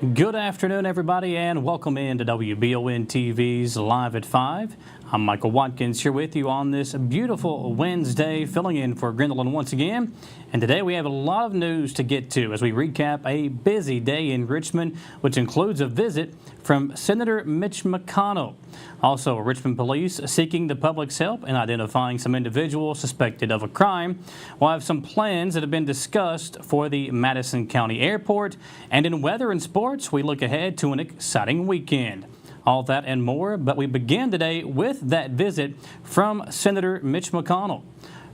Good afternoon, everybody, and welcome in to WBON TV's Live at 5. I'm Michael Watkins here with you on this beautiful Wednesday, filling in for Gwendolyn once again. And today we have a lot of news to get to as we recap a busy day in Richmond, which includes a visit from Senator Mitch McConnell. Also, Richmond Police seeking the public's help in identifying some individuals suspected of a crime. We'll have some plans that have been discussed for the Madison County Airport. And in weather and sports, we look ahead to an exciting weekend. All that and more, but we begin today with that visit from Senator Mitch McConnell.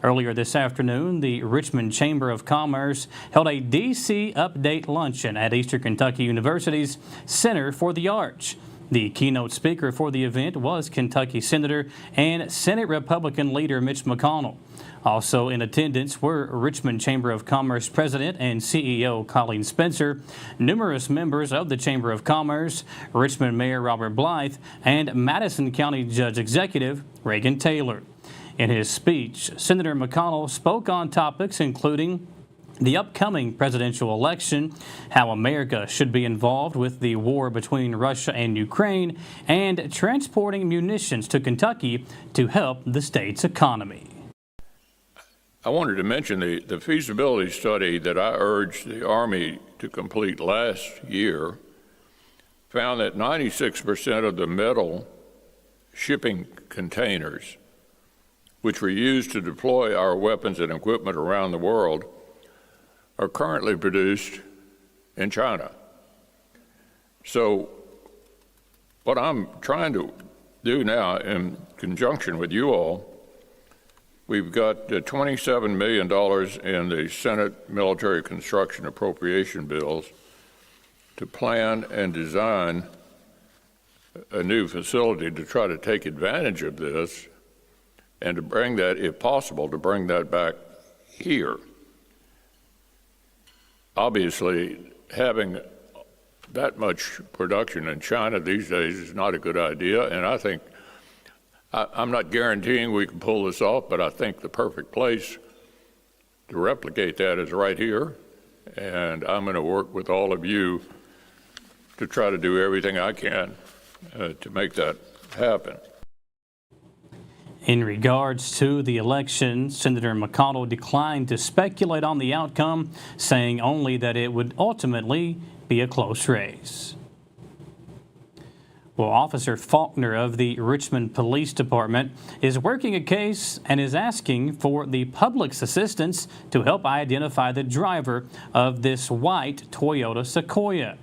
Earlier this afternoon, the Richmond Chamber of Commerce held a D.C. update luncheon at Eastern Kentucky University's Center for the Arts. The keynote speaker for the event was Kentucky Senator and Senate Republican leader Mitch McConnell. Also in attendance were Richmond Chamber of Commerce President and CEO Colleen Spencer, numerous members of the Chamber of Commerce, Richmond Mayor Robert Blythe, and Madison County Judge Executive Reagan Taylor. In his speech, Senator McConnell spoke on topics including the upcoming presidential election, how America should be involved with the war between Russia and Ukraine, and transporting munitions to Kentucky to help the state's economy. I wanted to mention the feasibility study that I urged the Army to complete last year found that 96% of the metal shipping containers, which were used to deploy our weapons and equipment around the world, are currently produced in China. So what I'm trying to do now in conjunction with you all, we've got $27 million in the Senate military construction appropriation bills to plan and design a new facility to try to take advantage of this and to bring that, if possible, to bring that back here. Obviously, having that much production in China these days is not a good idea, and I think I'm not guaranteeing we can pull this off, but I think the perfect place to replicate that is right here, and I'm going to work with all of you to try to do everything I can to make that happen. In regards to the election, Senator McConnell declined to speculate on the outcome, saying only that it would ultimately be a close race. Well, Officer Faulkner of the Richmond Police Department is working a case and is asking for the public's assistance to help identify the driver of this white Toyota Sequoia.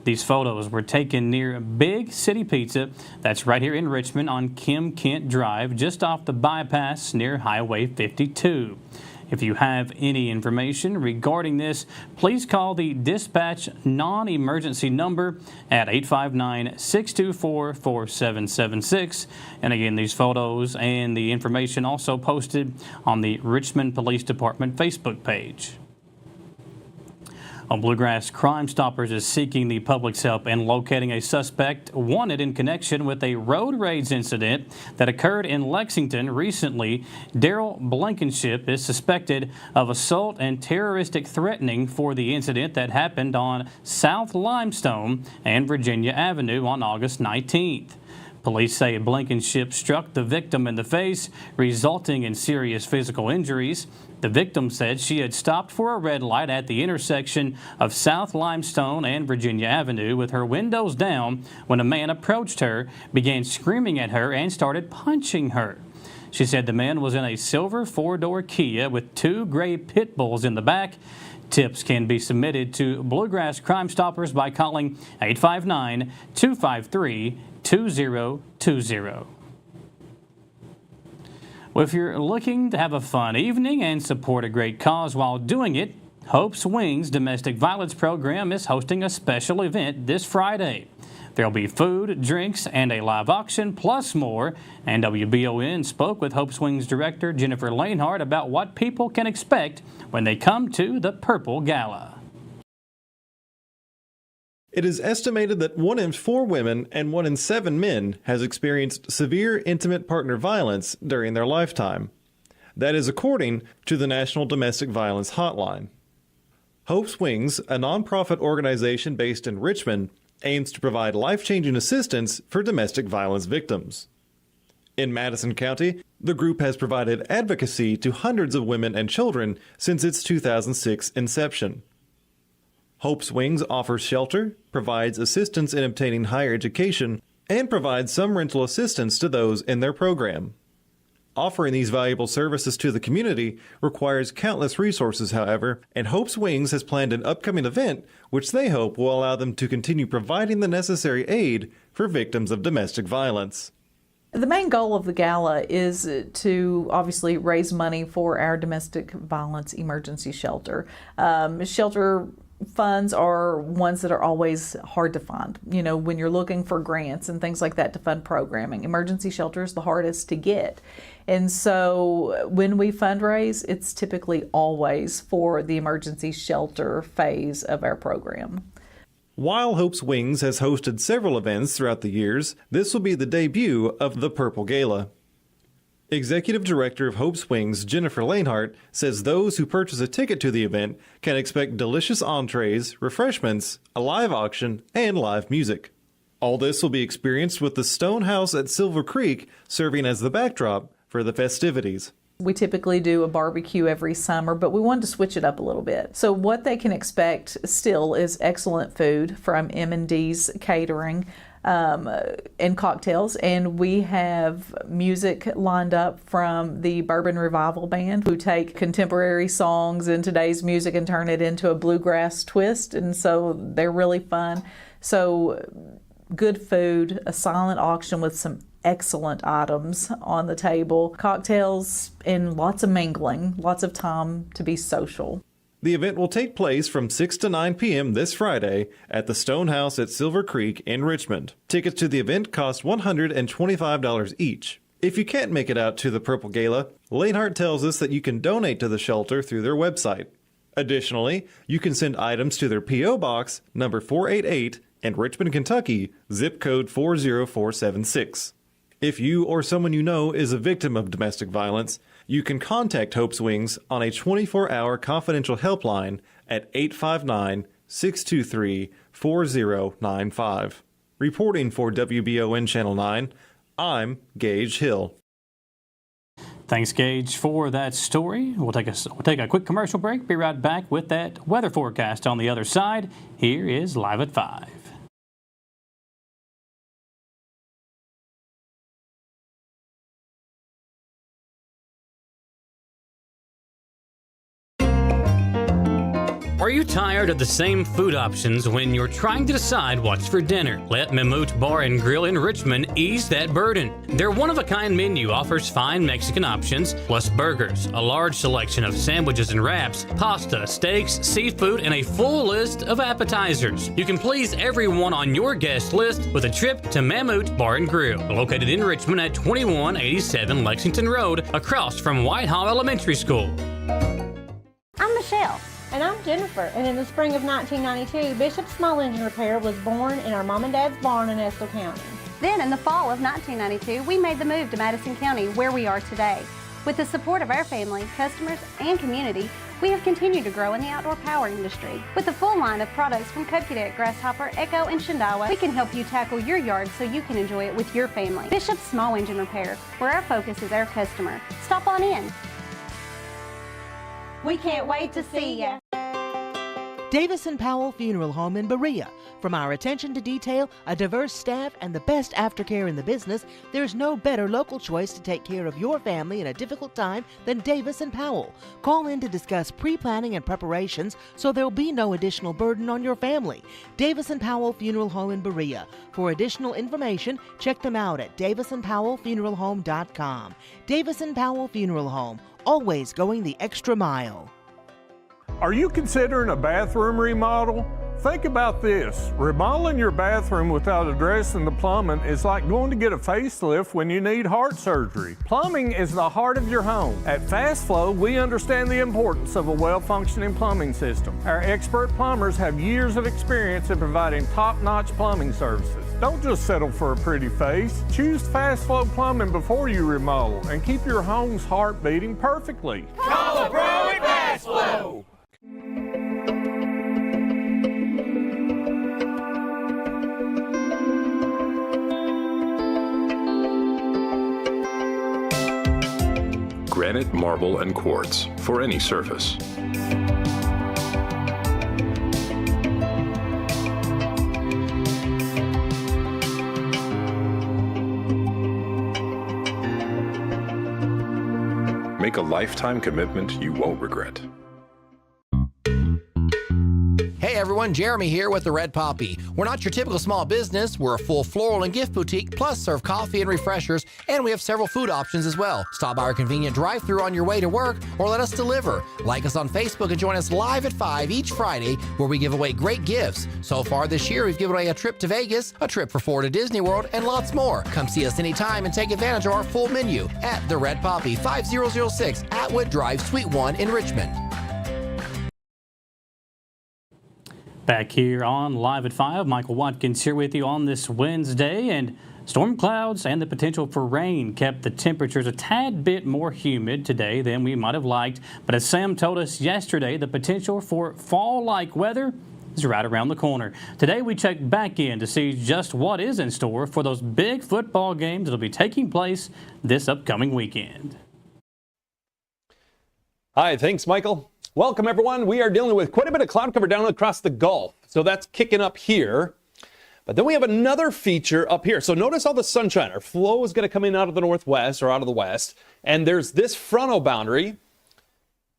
These photos were taken near Big City Pizza, that's right here in Richmond on Kim Kent Drive, just off the bypass near Highway 52. If you have any information regarding this, please call the dispatch non-emergency number at 859-624-4776. And again, these photos and the information also posted on the Richmond Police Department Facebook page. Bluegrass Crime Stoppers is seeking the public's help in locating a suspect wanted in connection with a road rage incident that occurred in Lexington recently. Daryl Blankenship is suspected of assault and terroristic threatening for the incident that happened on South Limestone and Virginia Avenue on August 19th. Police say Blankenship struck the victim in the face, resulting in serious physical injuries. The victim said she had stopped for a red light at the intersection of South Limestone and Virginia Avenue with her windows down when a man approached her, began screaming at her, and started punching her. She said the man was in a silver four-door Kia with two gray pit bulls in the back. Tips can be submitted to Bluegrass Crime Stoppers by calling 859-253-2020. Well, if you're looking to have a fun evening and support a great cause while doing it, Hope's Wings Domestic Violence Program is hosting a special event this Friday. There'll be food, drinks, and a live auction, plus more. And WBON spoke with Hope's Wings director Jennifer Lanehart about what people can expect when they come to the Purple Gala. It is estimated that 1 in 4 women and 1 in 7 men has experienced severe intimate partner violence during their lifetime. That is according to the National Domestic Violence Hotline. Hope's Wings, a nonprofit organization based in Richmond, aims to provide life-changing assistance for domestic violence victims. In Madison County, the group has provided advocacy to hundreds of women and children since its 2006 inception. Hope's Wings offers shelter, provides assistance in obtaining higher education, and provides some rental assistance to those in their program. Offering these valuable services to the community requires countless resources, however, and Hope's Wings has planned an upcoming event which they hope will allow them to continue providing the necessary aid for victims of domestic violence. The main goal of the gala is to obviously raise money for our domestic violence emergency shelter. Shelter funds are ones that are always hard to find. You know, when you're looking for grants and things like that to fund programming, emergency shelter is the hardest to get. And so when we fundraise, it's typically always for the emergency shelter phase of our program. While Hope's Wings has hosted several events throughout the years, this will be the debut of the Purple Gala. Executive Director of Hope's Wings, Jennifer Lanehart, says those who purchase a ticket to the event can expect delicious entrees, refreshments, a live auction, and live music. All this will be experienced with the Stone House at Silver Creek serving as the backdrop for the festivities. We typically do a barbecue every summer, but we wanted to switch it up a little bit. So what they can expect still is excellent food from M&D's Catering and cocktails. And we have music lined up from the Bourbon Revival Band, who take contemporary songs and today's music and turn it into a bluegrass twist. And so they're really fun. So good food, a silent auction with some excellent items on the table, cocktails, and lots of mingling, lots of time to be social. The event will take place from 6 to 9 p.m. this Friday at the Stone House at Silver Creek in Richmond. Tickets to the event cost $125 each. If you can't make it out to the Purple Gala, Lanehart tells us that you can donate to the shelter through their website. Additionally, you can send items to their P.O. Box, number 488, in Richmond, Kentucky, zip code 40476. If you or someone you know is a victim of domestic violence, you can contact Hope's Wings on a 24-hour confidential helpline at 859-623-4095. Reporting for WBON Channel 9, I'm Gage Hill. Thanks, Gage, for that story. We'll take a quick commercial break. Be right back with that weather forecast on the other side. Here is Live at 5. Are you tired of the same food options when you're trying to decide what's for dinner? Let Mamoot Bar and Grill in Richmond ease that burden. Their one-of-a-kind menu offers fine Mexican options, plus burgers, a large selection of sandwiches and wraps, pasta, steaks, seafood, and a full list of appetizers. You can please everyone on your guest list with a trip to Mamoot Bar and Grill, located in Richmond at 2187 Lexington Road, across from Whitehall Elementary School. I'm Michelle. And I'm Jennifer, and in the spring of 1992, Bishop's Small Engine Repair was born in our mom and dad's barn in Estill County. Then in the fall of 1992, we made the move to Madison County, where we are today. With the support of our family, customers, and community, we have continued to grow in the outdoor power industry. With a full line of products from Kokudet, Grasshopper, Echo, and Shindawa, we can help you tackle your yard so you can enjoy it with your family. Bishop's Small Engine Repair, where our focus is our customer. Stop on in. We can't wait to see ya. Davis & Powell Funeral Home in Berea. From our attention to detail, a diverse staff, and the best aftercare in the business, there's no better local choice to take care of your family in a difficult time than Davis & Powell. Call in to discuss pre-planning and preparations so there'll be no additional burden on your family. Davis & Powell Funeral Home in Berea. For additional information, check them out at davisandpowellfuneralhome.com. Davis & Powell Funeral Home, always going the extra mile. Are you considering a bathroom remodel? Think about this. Remodeling your bathroom without addressing the plumbing is like going to get a facelift when you need heart surgery. Plumbing is the heart of your home. At Fast Flow, we understand the importance of a well-functioning plumbing system. Our expert plumbers have years of experience in providing top-notch plumbing services. Don't just settle for a pretty face. Choose Fast Flow Plumbing before you remodel and keep your home's heart beating perfectly. Call a pro at Fast Flow! marble, and quartz for any surface. Make a lifetime commitment you won't regret. Hey everyone, Jeremy here with the Red Poppy. We're not your typical small business. We're a full floral and gift boutique, plus serve coffee and refreshers, and we have several food options as well. Stop by our convenient drive-thru on your way to work or let us deliver. Like us on Facebook and join us live at 5 each Friday where we give away great gifts. So far this year, we've given away a trip to Vegas, a trip for 4 to Disney World, and lots more. Come see us anytime and take advantage of our full menu at the Red Poppy, 5006 Atwood Drive, Suite 1 in Richmond. Back here on Live at 5, Michael Watkins here with you on this Wednesday, and storm clouds and the potential for rain kept the temperatures a tad bit more humid today than we might have liked. But as Sam told us yesterday, the potential for fall-like weather is right around the corner. Today we check back in to see just what is in store for those big football games that will be taking place this upcoming weekend. Hi, thanks, Michael. Welcome, everyone. We are dealing with quite a bit of cloud cover down across the Gulf. So that's kicking up here. But then we have another feature up here. So notice all the sunshine. Our flow is going to come in out of the northwest or out of the west. And there's this frontal boundary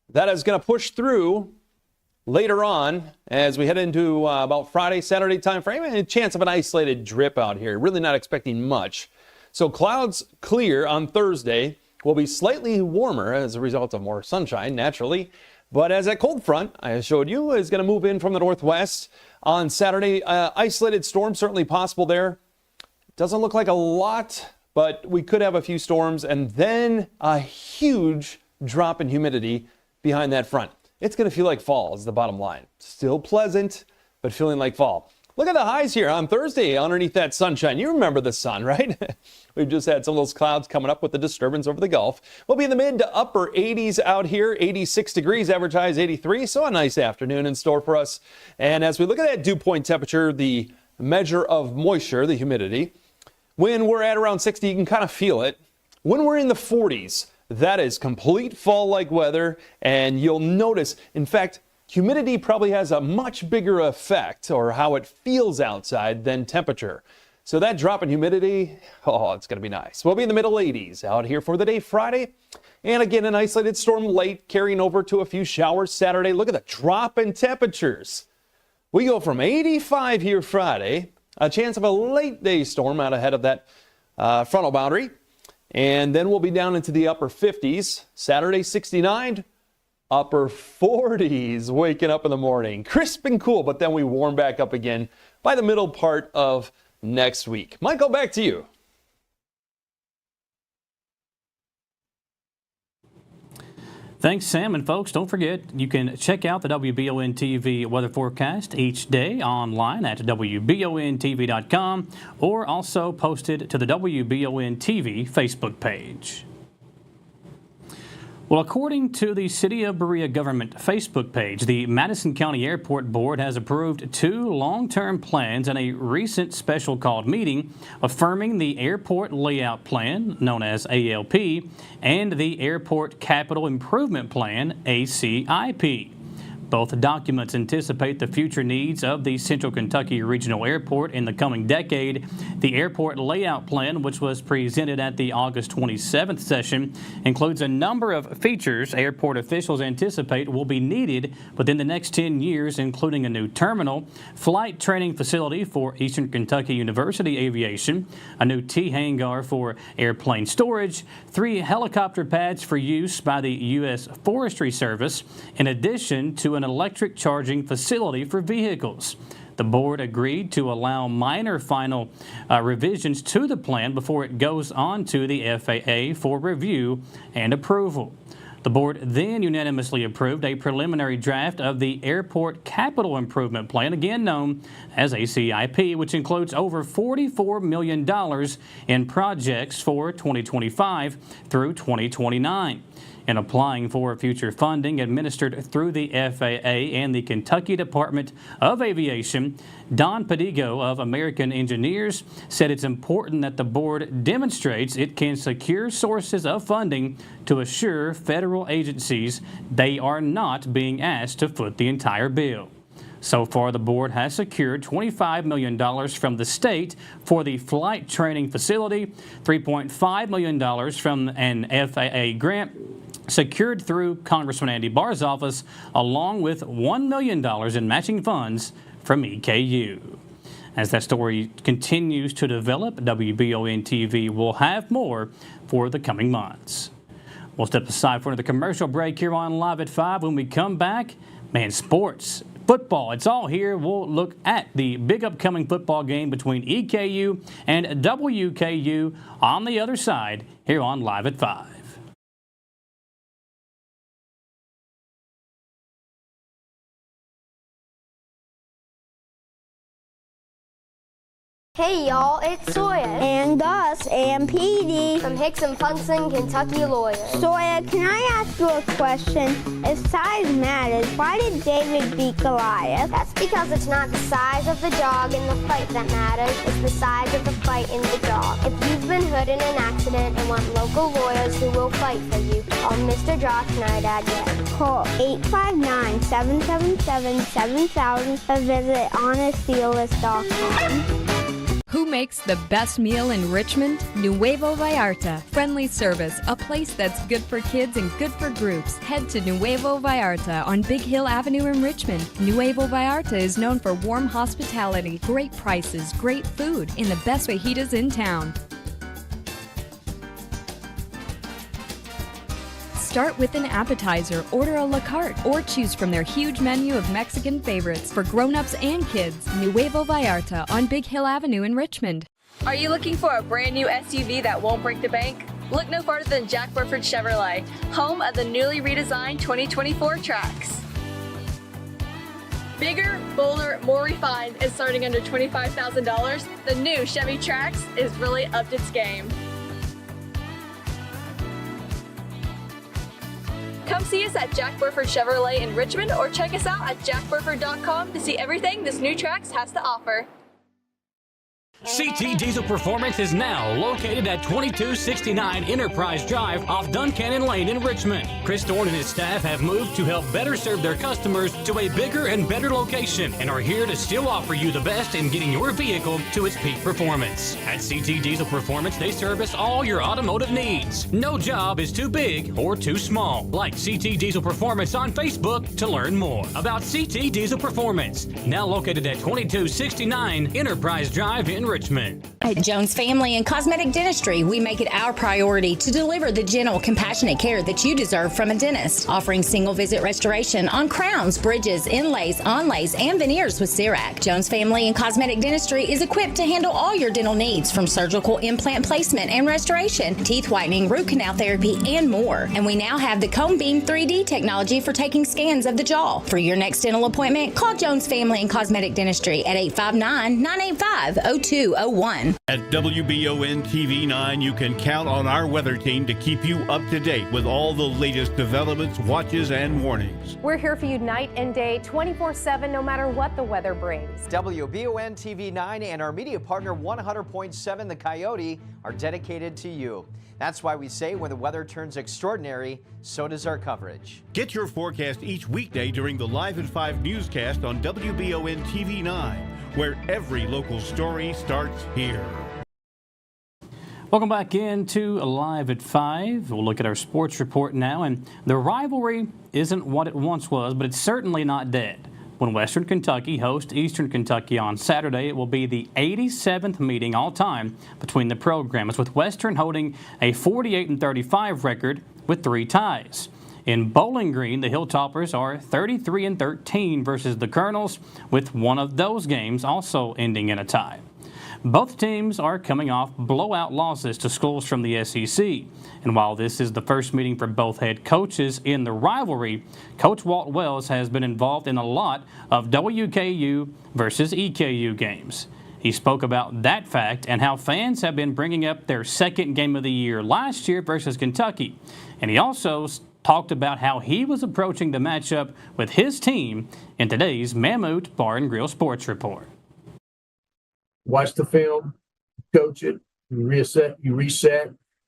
that is going to push through later on as we head into about Friday, Saturday time frame. And a chance of an isolated drip out here. Really not expecting much. So clouds clear on Thursday. Will be slightly warmer as a result of more sunshine, naturally. But as that cold front I showed you is going to move in from the northwest on Saturday, isolated storms certainly possible there. Doesn't look like a lot, but we could have a few storms and then a huge drop in humidity behind that front. It's going to feel like fall is the bottom line. Still pleasant, but feeling like fall. Look at the highs here on Thursday underneath that sunshine. You remember the sun, right? We've just had some of those clouds coming up with the disturbance over the Gulf. We'll be in the mid to upper 80s out here, 86 degrees, average high is 83, so a nice afternoon in store for us. And as we look at that dew point temperature, the measure of moisture, the humidity, when we're at around 60, you can kind of feel it. When we're in the 40s, that is complete fall-like weather, and you'll notice, in fact, humidity probably has a much bigger effect, or how it feels outside, than temperature. So that drop in humidity, oh, it's going to be nice. We'll be in the middle 80s out here for the day Friday. And again, an isolated storm late, carrying over to a few showers Saturday. Look at the drop in temperatures. We go from 85 here Friday, a chance of a late day storm out ahead of that frontal boundary. And then we'll be down into the upper 50s. Saturday, 69. Upper 40s waking up in the morning. Crisp and cool, but then we warm back up again by the middle part of next week. Michael, back to you. Thanks, Sam. And folks, don't forget, you can check out the WBON TV weather forecast each day online at WBONTV.com or also posted to the WBON TV Facebook page. Well, according to the City of Berea government Facebook page, the Madison County Airport Board has approved 2 long-term plans in a recent special called meeting affirming the Airport Layout Plan, known as ALP, and the Airport Capital Improvement Plan, ACIP. Both documents anticipate the future needs of the Central Kentucky Regional Airport in the coming decade. The Airport Layout Plan, which was presented at the August 27th session, includes a number of features airport officials anticipate will be needed within the next 10 years, including a new terminal, flight training facility for Eastern Kentucky University Aviation, a new T-hangar for airplane storage, 3 helicopter pads for use by the U.S. Forestry Service, in addition to an electric charging facility for vehicles. The board agreed to allow minor final revisions to the plan before it goes on to the FAA for review and approval. The board then unanimously approved a preliminary draft of the Airport Capital Improvement Plan, again known as ACIP, which includes over $44 million in projects for 2025 through 2029. in applying for future funding administered through the FAA and the Kentucky Department of Aviation. Don Padigo of American Engineers said it's important that the board demonstrates it can secure sources of funding to assure federal agencies they are not being asked to foot the entire bill. So far, the board has secured $25 million from the state for the flight training facility, $3.5 million from an FAA grant secured through Congressman Andy Barr's office, along with $1 million in matching funds from EKU. As that story continues to develop, WBON TV will have more for the coming months. We'll step aside for another commercial break here on Live at 5. When we come back, man, sports, football, it's all here. We'll look at the big upcoming football game between EKU and WKU on the other side here on Live at 5. Hey y'all, it's Sawyer. And us, and PD. From Hicks and Punson, Kentucky lawyers. Sawyer, can I ask you a question? If size matters, why did David beat Goliath? That's because it's not the size of the dog in the fight that matters, it's the size of the fight in the dog. If you've been hurt in an accident and want local lawyers who will fight for you, call Mr. Josh Nydad yet. Call 859-777-7000 or visit honestdealers.com. Who makes the best meal in Richmond? Nuevo Vallarta. Friendly service, a place that's good for kids and good for groups. Head to Nuevo Vallarta on Big Hill Avenue in Richmond. Nuevo Vallarta is known for warm hospitality, great prices, great food, and the best fajitas in town. Start with an appetizer, order a la carte, or choose from their huge menu of Mexican favorites for grown-ups and kids. Nuevo Vallarta on Big Hill Avenue in Richmond. Are you looking for a brand new SUV that won't break the bank? Look no farther than Jack Burford Chevrolet, home of the newly redesigned 2024 Trax. Bigger, bolder, more refined, and starting under $25,000, the new Chevy Trax is really upped its game. Come see us at Jack Burford Chevrolet in Richmond or check us out at jackburford.com to see everything this new Trax has to offer. CT Diesel Performance is now located at 2269 Enterprise Drive off Duncannon Lane in Richmond. Chris Thorne and his staff have moved to help better serve their customers to a bigger and better location and are here to still offer you the best in getting your vehicle to its peak performance. At CT Diesel Performance, they service all your automotive needs. No job is too big or too small. Like CT Diesel Performance on Facebook to learn more about CT Diesel Performance. Now located at 2269 Enterprise Drive in Richmond. At Jones Family and Cosmetic Dentistry, we make it our priority to deliver the gentle, compassionate care that you deserve from a dentist. Offering single visit restoration on crowns, bridges, inlays, onlays, and veneers with CERAC. Jones Family and Cosmetic Dentistry is equipped to handle all your dental needs, from surgical implant placement and restoration, teeth whitening, root canal therapy, and more. And we now have the Cone Beam 3D technology for taking scans of the jaw. For your next dental appointment, call Jones Family and Cosmetic Dentistry at 859-985-0201. At WBON TV 9, you can count on our weather team to keep you up to date with all the latest developments, watches, and warnings. We're here for you night and day, 24/7, no matter what the weather brings. WBON TV 9 and our media partner 100.7 The Coyote are dedicated to you. That's why we say when the weather turns extraordinary, so does our coverage. Get your forecast each weekday during the Live at 5 newscast on WBON TV 9, where every local story starts here. Welcome back into Live at 5. We'll look at our sports report now, and the rivalry isn't what it once was, but it's certainly not dead. When Western Kentucky hosts Eastern Kentucky on Saturday, it will be the 87th meeting all-time between the programs, with Western holding a 48-35 record with 3 ties. In Bowling Green, the Hilltoppers are 33-13 versus the Colonels, with one of those games also ending in a tie. Both teams are coming off blowout losses to schools from the SEC. And while this is the first meeting for both head coaches in the rivalry, Coach Walt Wells has been involved in a lot of WKU versus EKU games. He spoke about that fact and how fans have been bringing up their second game of the year last year versus Kentucky. And he also talked about how he was approaching the matchup with his team in today's Mammoth Bar and Grill Sports Report. Watch the film, coach it, you reset,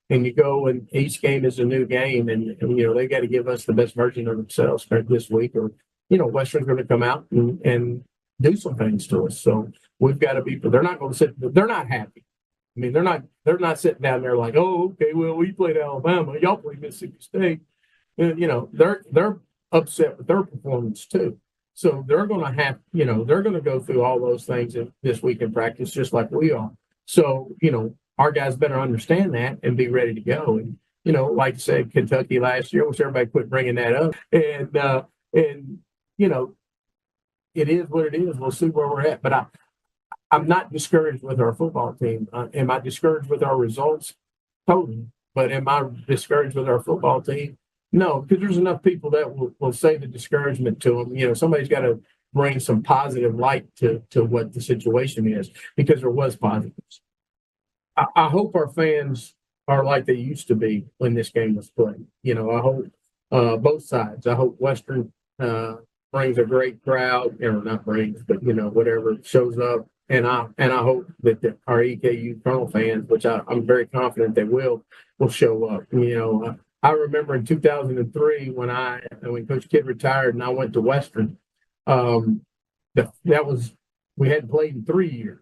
and you go, and each game is a new game, and they got to give us the best version of themselves this week, or Western's going to come out and do some things to us. So we've got to be. They're not going to sit. They're not happy. I mean, they're not sitting down there like, oh, okay, well, we played Alabama, y'all played Mississippi State. They're upset with their performance too. So they're going to have, they're going to go through all those things this week in practice, just like we are. So, our guys better understand that and be ready to go. And, like I said, Kentucky last year, I wish everybody quit bringing that up. And it is what it is. We'll see where we're at. But I'm not discouraged with our football team. Am I discouraged with our results? Totally. But am I discouraged with our football team? No, because there's enough people that will say the discouragement to them. Somebody's got to bring some positive light to what the situation is, because there was positives. I hope our fans are like they used to be when this game was played. I hope both sides. I hope Western brings a great crowd, or not brings, but whatever shows up. And I hope that our EKU Colonel fans, which I'm very confident they will show up. I remember in 2003 when Coach Kidd retired and I went to Western. We hadn't played in 3 years.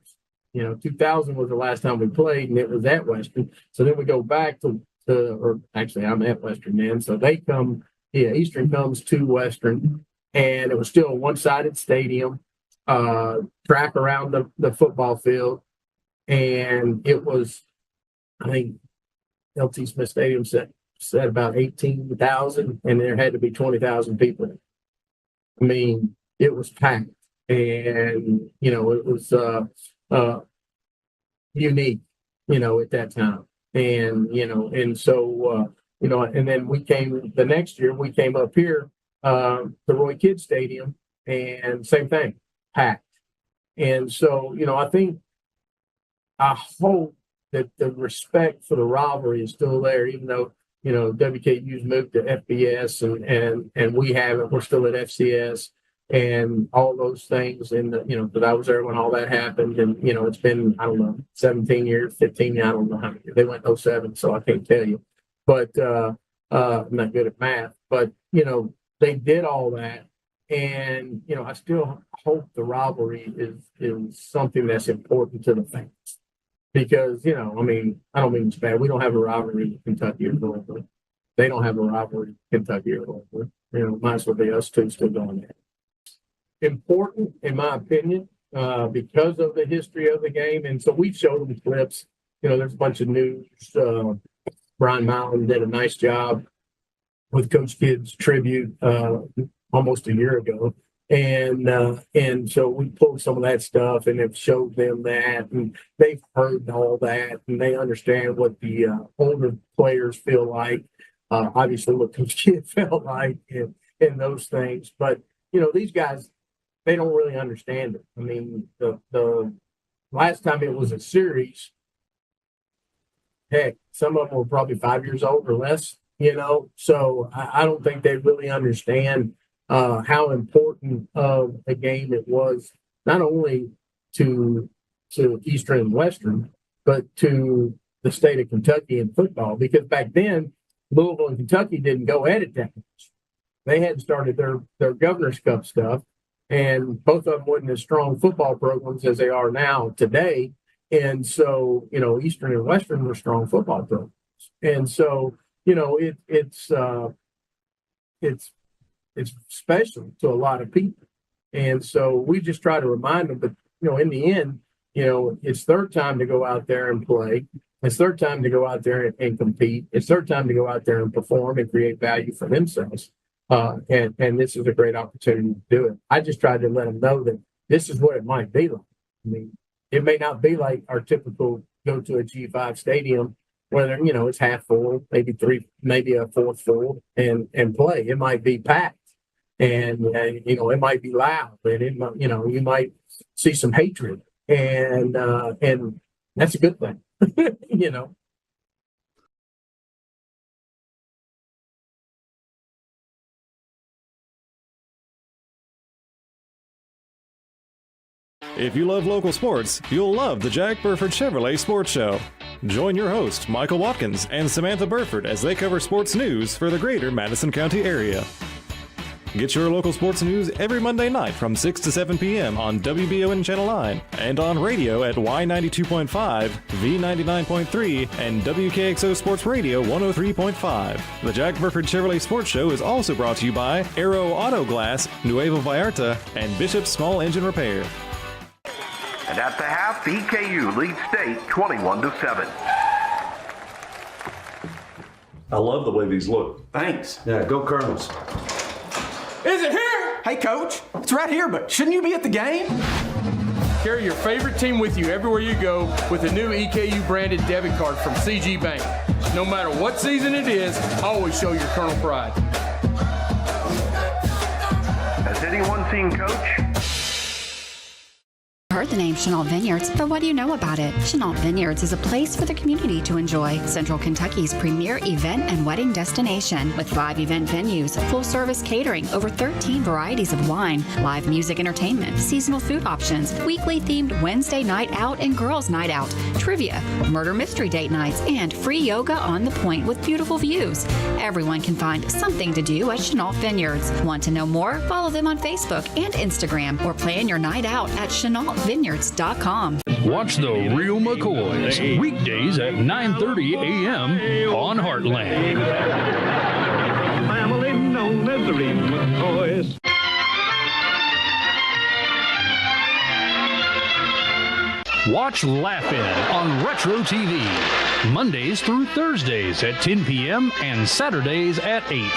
2000 was the last time we played, and it was at Western. So then we go back or actually I'm at Western then. So they come, Eastern comes to Western, and it was still a one-sided stadium, track around the football field, and it was, I think, LT Smith Stadium said about 18,000, and there had to be 20,000 people. I mean, it was packed, and it was unique, at that time, and so and then the next year we came up here to Roy Kidd Stadium, and same thing, packed, and so I hope that the respect for the rivalry is still there, even though WKU's moved to FBS and we haven't. We're still at FCS and all those things. And but I was there when all that happened, and it's been, I don't know, 17 years, 15. I don't know how many. They went 07, so I can't tell you. But I'm not good at math. But they did all that, and I still hope the rivalry is something that's important to the fans. Because, I don't mean it's bad. We don't have a rivalry with Kentucky or Louisville. They don't have a rivalry with Kentucky or Louisville. Might as well be us two still doing that. Important, in my opinion, because of the history of the game. And so we've showed them clips. There's a bunch of news. Brian Mallon did a nice job with Coach Kidd's tribute almost a year ago. And so we pulled some of that stuff and have showed them that, and they've heard all that, and they understand what the older players feel like, obviously what Coach Kidd felt like, and those things. But, these guys, they don't really understand it. I mean, the last time it was a series, heck, some of them were probably 5 years old or less, so I don't think they really understand how important of a game it was, not only to Eastern and Western, but to the state of Kentucky in football. Because back then, Louisville and Kentucky didn't go at it that much. They hadn't started their Governor's Cup stuff, and both of them wasn't as strong football programs as they are now today. And so, Eastern and Western were strong football programs. And so, it's special to a lot of people. And so we just try to remind them, but, in the end, it's their time to go out there and play. It's their time to go out there and compete. It's their time to go out there and perform and create value for themselves. And this is a great opportunity to do it. I just tried to let them know that this is what it might be like. I mean, it may not be like our typical go to a G5 stadium, whether, it's half full, maybe a fourth full, and play. It might be packed. And, it might be loud, and it might, you might see some hatred, and that's a good thing, If you love local sports, you'll love the Jack Burford Chevrolet Sports Show. Join your host, Michael Watkins, and Samantha Burford as they cover sports news for the greater Madison County area. Get your local sports news every Monday night from 6 to 7 p.m. on WBON Channel 9 and on radio at Y92.5, V99.3, and WKXO Sports Radio 103.5. The Jack Burford Chevrolet Sports Show is also brought to you by Aero Auto Glass, Nuevo Vallarta, and Bishop's Small Engine Repair. And at the half, EKU leads state 21-7. I love the way these look. Thanks. Yeah, go Colonels. Is it here? Hey, Coach, it's right here, but shouldn't you be at the game? Carry your favorite team with you everywhere you go with the new EKU branded debit card from CG Bank. No matter what season it is, always show your Colonel pride. Has anyone seen Coach? Heard the name Chenault Vineyards, but what do you know about it? Chenault Vineyards is a place for the community to enjoy. Central Kentucky's premier event and wedding destination with 5 event venues, full-service catering, over 13 varieties of wine, live music entertainment, seasonal food options, weekly themed Wednesday night out and girls night out, trivia, murder mystery date nights, and free yoga on the point with beautiful views. Everyone can find something to do at Chenault Vineyards. Want to know more? Follow them on Facebook and Instagram or plan your night out at ChenaultVineyards.com. Watch The Real McCoys weekdays at 9:30 a.m. on Heartland. Family known as The Real McCoys. Watch Laugh-In on Retro TV Mondays through Thursdays at 10 p.m. and Saturdays at 8.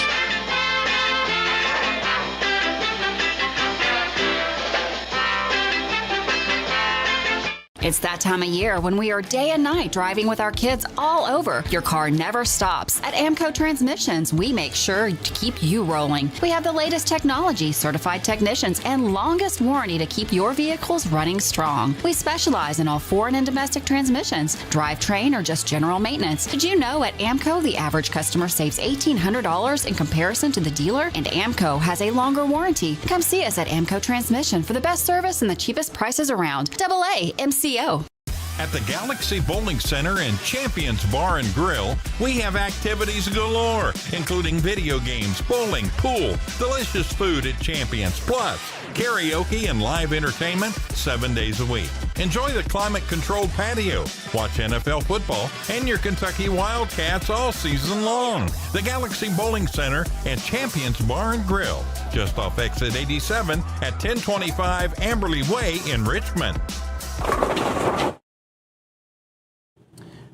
It's that time of year when we are day and night driving with our kids all over. Your car never stops. At AMCO Transmissions, we make sure to keep you rolling. We have the latest technology, certified technicians, and longest warranty to keep your vehicles running strong. We specialize in all foreign and domestic transmissions, drivetrain, or just general maintenance. Did you know at AMCO the average customer saves $1,800 in comparison to the dealer? And AMCO has a longer warranty. Come see us at AMCO Transmission for the best service and the cheapest prices around. AA MCO. At the Galaxy Bowling Center and Champions Bar and Grill, we have activities galore, including video games, bowling, pool, delicious food at Champions, plus karaoke and live entertainment 7 days a week. Enjoy the climate-controlled patio, watch NFL football, and your Kentucky Wildcats all season long. The Galaxy Bowling Center and Champions Bar and Grill, just off exit 87 at 1025 Amberley Way in Richmond.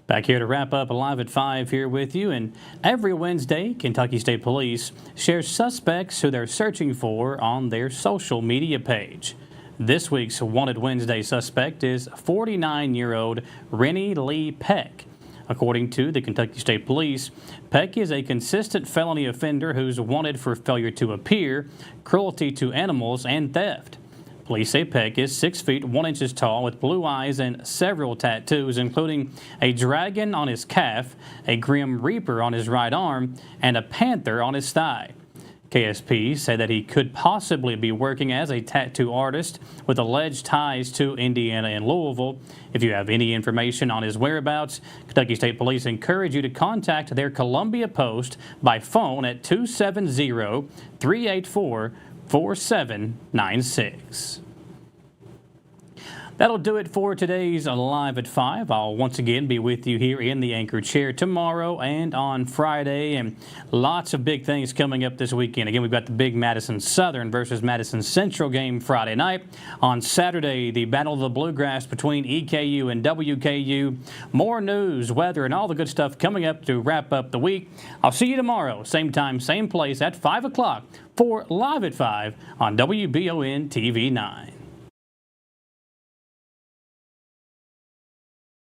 Back here to wrap up Live at 5 here with you. And every Wednesday, Kentucky State Police shares suspects who they're searching for on their social media page. This week's Wanted Wednesday suspect is 49-year-old Rennie Lee Peck. According to the Kentucky State Police, Peck is a consistent felony offender who's wanted for failure to appear, cruelty to animals, and theft. Police say Peck is 6 feet 1 inches tall with blue eyes and several tattoos, including a dragon on his calf, a Grim Reaper on his right arm, and a panther on his thigh. KSP say that he could possibly be working as a tattoo artist with alleged ties to Indiana and Louisville. If you have any information on his whereabouts, Kentucky State Police encourage you to contact their Columbia post by phone at 270-384-4796. That'll do it for today's Live at 5. I'll once again be with you here in the anchor chair tomorrow and on Friday, and lots of big things coming up this weekend. Again, we've got the big Madison Southern versus Madison Central game Friday night. On Saturday, the Battle of the Bluegrass between EKU and WKU. More news, weather, and all the good stuff coming up to wrap up the week. I'll see you tomorrow, same time, same place at 5 o'clock for Live at 5 on WBON TV 9.